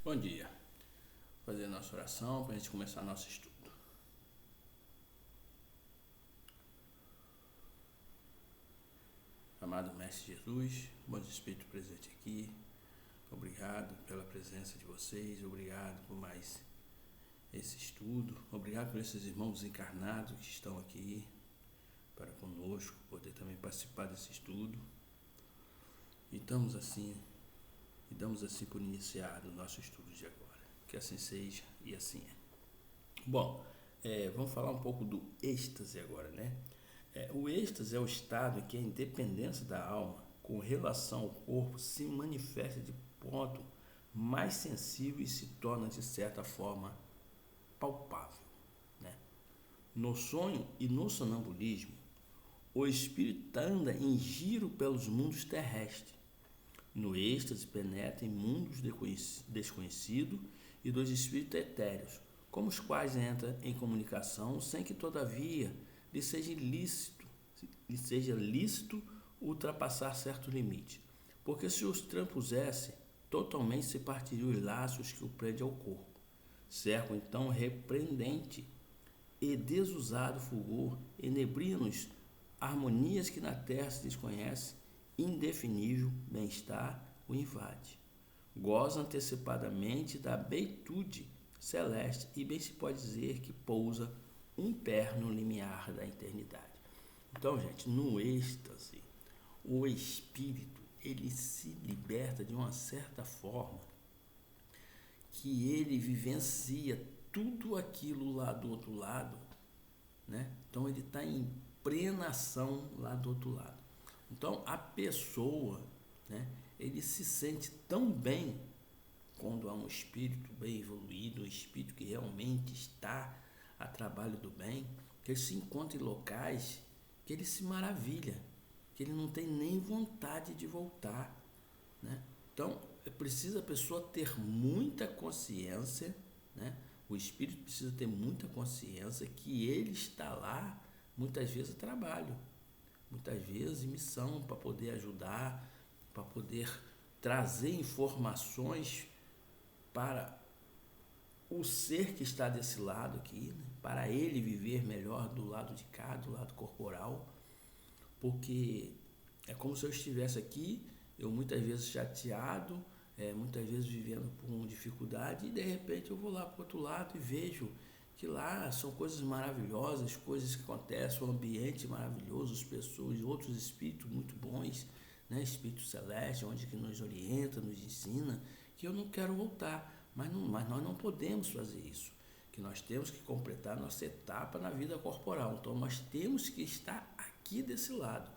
Bom dia. Vou fazer a nossa oração para a gente começar nosso estudo. Amado Mestre Jesus, bom Espírito presente aqui, obrigado pela presença de vocês, obrigado por mais esse estudo, obrigado por esses irmãos encarnados que estão aqui para conosco, poder também participar desse estudo. E damos assim por iniciado o nosso estudo de agora. Que assim seja e assim é. Bom, vamos falar um pouco do êxtase agora, né? O êxtase é o estado em que a independência da alma com relação ao corpo se manifesta de ponto mais sensível e se torna, de certa forma, palpável, né? No sonho e no sonambulismo, o espírito anda em giro pelos mundos terrestres. No êxtase penetra em mundos desconhecidos e dos espíritos etéreos, com os quais entra em comunicação sem que, todavia, lhe seja lícito ultrapassar certo limite, porque se os transpusesse, totalmente se partiriam os laços que o prendem ao corpo. Cerco então repreendente e desusado fulgor enebria-nos harmonias que na terra se desconhece, indefinível bem-estar o invade. Goza antecipadamente da beitude celeste e bem se pode dizer que pousa um pé no limiar da eternidade. Então, gente, no êxtase, o espírito, ele se liberta de uma certa forma que ele vivencia tudo aquilo lá do outro lado, né? Então, ele está em plena ação lá do outro lado. Então, a pessoa, né, ele se sente tão bem quando há um espírito bem evoluído, um espírito que realmente está a trabalho do bem, que ele se encontra em locais que ele se maravilha, que ele não tem nem vontade de voltar, né? Então, precisa a pessoa ter muita consciência, né? O espírito precisa ter muita consciência que ele está lá, muitas vezes a trabalho, muitas vezes em missão, para poder ajudar, para poder trazer informações para o ser que está desse lado aqui, né? Para ele viver melhor do lado de cá, do lado corporal, porque é como se eu estivesse aqui, eu muitas vezes chateado, muitas vezes vivendo com dificuldade, e de repente eu vou lá para o outro lado e vejo que lá são coisas maravilhosas, coisas que acontecem, um ambiente maravilhoso, as pessoas, outros espíritos muito bons, né? Espírito celeste, onde que nos orienta, nos ensina, que eu não quero voltar, mas nós não podemos fazer isso, que nós temos que completar nossa etapa na vida corporal, então nós temos que estar aqui desse lado,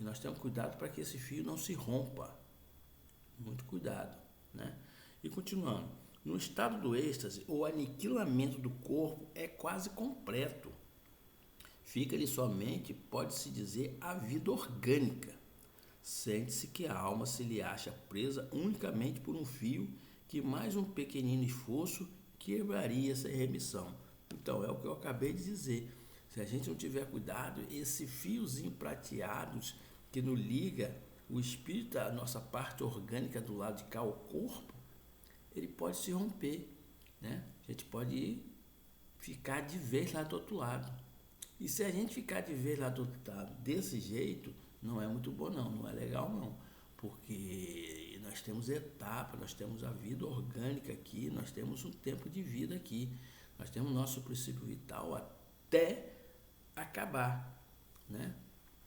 e nós temos cuidado para que esse fio não se rompa, muito cuidado, né? E continuando, no estado do êxtase, o aniquilamento do corpo é quase completo, fica-lhe somente, pode-se dizer, a vida orgânica. Sente-se que a alma se lhe acha presa unicamente por um fio que mais um pequenino esforço quebraria sem remissão. Então, é o que eu acabei de dizer. Se a gente não tiver cuidado, esse fiozinho prateado que nos liga o espírito, a nossa parte orgânica do lado de cá, o corpo, ele pode se romper, né? A gente pode ficar de vez lá do outro lado. E se a gente ficar de vez lá do outro lado desse jeito, não é muito bom não é legal não, porque nós temos etapas, nós temos a vida orgânica aqui, nós temos um tempo de vida aqui, nós temos nosso princípio vital até acabar, né?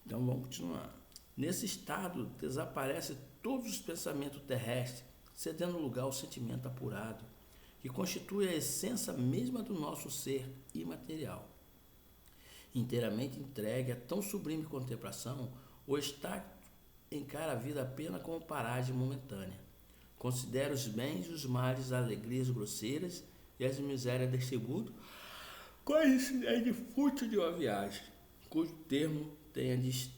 Então vamos continuar. Nesse estado desaparecem todos os pensamentos terrestres, cedendo lugar ao sentimento apurado, que constitui a essência mesma do nosso ser imaterial. Inteiramente entregue a tão sublime contemplação, o estado encara a vida apenas como paragem momentânea. Considera os bens e os males, as alegrias grosseiras e as misérias deste mundo, coincidente fútil de uma viagem, cujo termo tem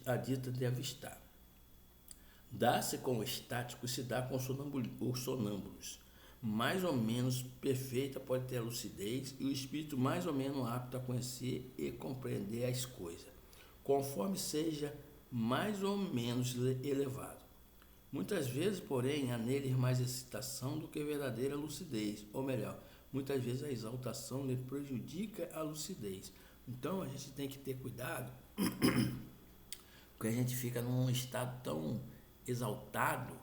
a dita de avistar. Dá-se com o estático e se dá com os sonâmbulos. Mais ou menos perfeita pode ter a lucidez e o espírito mais ou menos apto a conhecer e compreender as coisas, conforme seja mais ou menos elevado. Muitas vezes, porém, há neles mais excitação do que verdadeira lucidez, ou melhor, muitas vezes a exaltação lhe prejudica a lucidez. Então a gente tem que ter cuidado, porque a gente fica num estado tão exaltado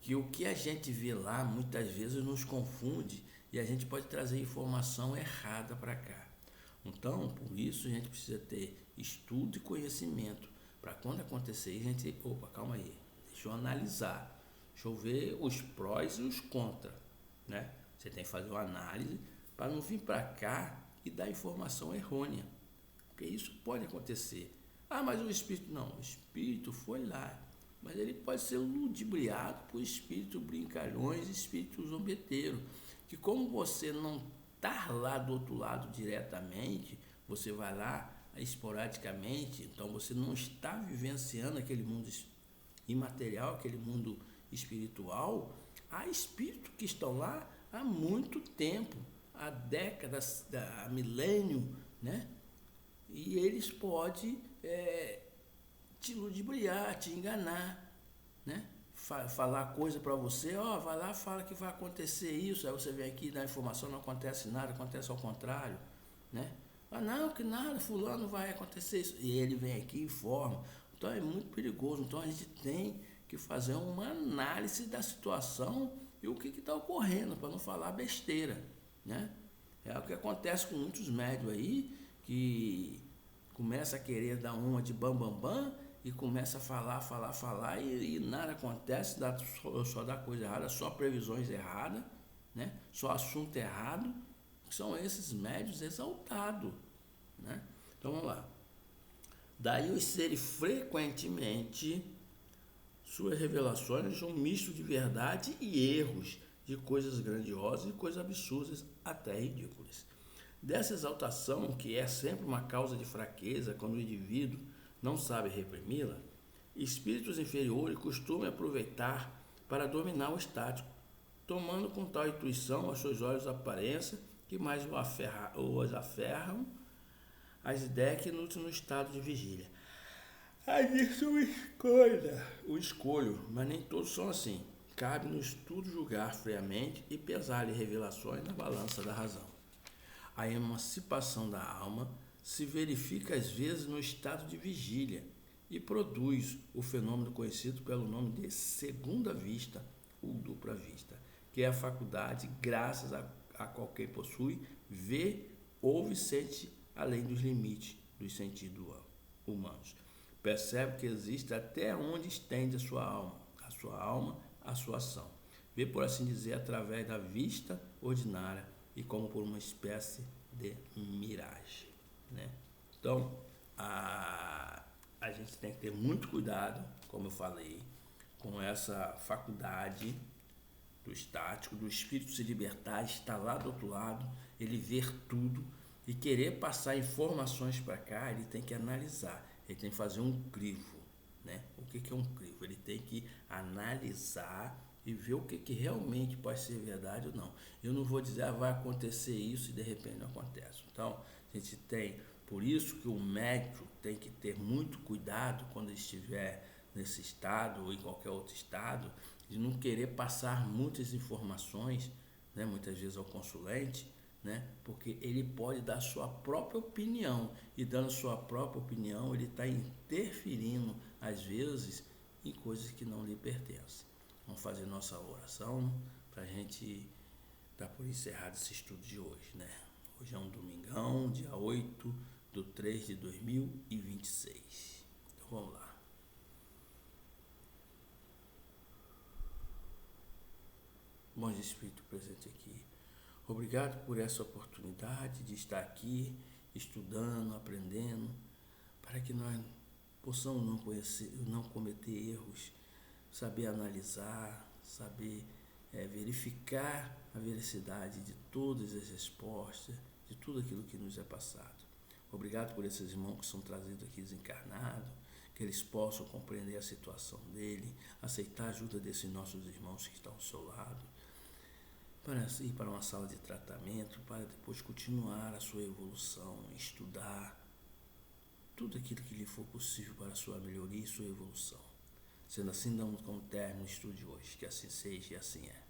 que o que a gente vê lá muitas vezes nos confunde e a gente pode trazer informação errada para cá. Então, por isso a gente precisa ter estudo e conhecimento para quando acontecer a gente, opa, calma aí, deixa eu analisar, deixa eu ver os prós e os contras, né? Você tem que fazer uma análise para não vir para cá e dar informação errônea, porque isso pode acontecer. Ah, mas o espírito, não, o espírito foi lá, mas ele pode ser ludibriado por espíritos brincalhões, espíritos zombeteiros, que como você não está lá do outro lado diretamente, você vai lá esporadicamente, então você não está vivenciando aquele mundo imaterial, aquele mundo espiritual. Há espíritos que estão lá há muito tempo, há décadas, há milênio, né? E eles podem te ludibriar, te enganar, né? Falar coisa para você, vai lá, fala que vai acontecer isso, aí você vem aqui e dá informação, não acontece nada, acontece ao contrário, né? Não, que nada, fulano vai acontecer isso, e ele vem aqui e informa. Então é muito perigoso, então a gente tem que fazer uma análise da situação e o que está ocorrendo, para não falar besteira, né? É o que acontece com muitos médios aí, que começa a querer dar uma de bam e começa a falar e nada acontece, só dá coisa errada, só previsões erradas, né? Só assunto errado, que são esses médios exaltados, né? Então vamos lá. Daí os seres frequentemente, suas revelações são um misto de verdade e erros, de coisas grandiosas e coisas absurdas, até ridículas. Dessa exaltação, que é sempre uma causa de fraqueza quando o indivíduo não sabe reprimi-la, espíritos inferiores costumam aproveitar para dominar o estático, tomando com tal intuição aos seus olhos a aparência que mais os aferram as ideias que nutrem no estado de vigília. Aí isso o escolho, mas nem todos são assim. Cabe no estudo julgar friamente e pesar-lhe revelações na balança da razão. A emancipação da alma se verifica às vezes no estado de vigília e produz o fenômeno conhecido pelo nome de segunda vista ou dupla vista, que é a faculdade, graças a qual quem possui, vê, ouve e sente além dos limites dos sentidos humanos. Percebe que existe até onde estende a sua alma, a sua ação. Vê, por assim dizer, através da vista ordinária e como por uma espécie de miragem, né? Então, a gente tem que ter muito cuidado, como eu falei, com essa faculdade do estático, do espírito se libertar, estar lá do outro lado, ele ver tudo e querer passar informações para cá. Ele tem que analisar, ele tem que fazer um crivo, né? O que é um crivo? Ele tem que analisar e ver o que realmente pode ser verdade ou não. Eu não vou dizer, vai acontecer isso e de repente não acontece. Então, a gente tem, por isso que o médico tem que ter muito cuidado quando ele estiver nesse estado ou em qualquer outro estado, de não querer passar muitas informações, né, muitas vezes ao consulente, né, porque ele pode dar sua própria opinião, e dando sua própria opinião ele está interferindo às vezes em coisas que não lhe pertencem. Vamos fazer nossa oração para a gente dar por encerrado esse estudo de hoje, né? Hoje é um domingão, dia 8/3/2026. Então vamos lá. Bom Espírito presente aqui, obrigado por essa oportunidade de estar aqui estudando, aprendendo, para que nós possamos não cometer erros, saber analisar, saber verificar a veracidade de todas as respostas, de tudo aquilo que nos é passado. Obrigado por esses irmãos que são trazidos aqui desencarnados, que eles possam compreender a situação dele, aceitar a ajuda desses nossos irmãos que estão ao seu lado, para ir para uma sala de tratamento, para depois continuar a sua evolução, estudar tudo aquilo que lhe for possível para a sua melhoria e sua evolução. Sendo assim, damos como término o estudo de hoje. Que assim seja e assim é.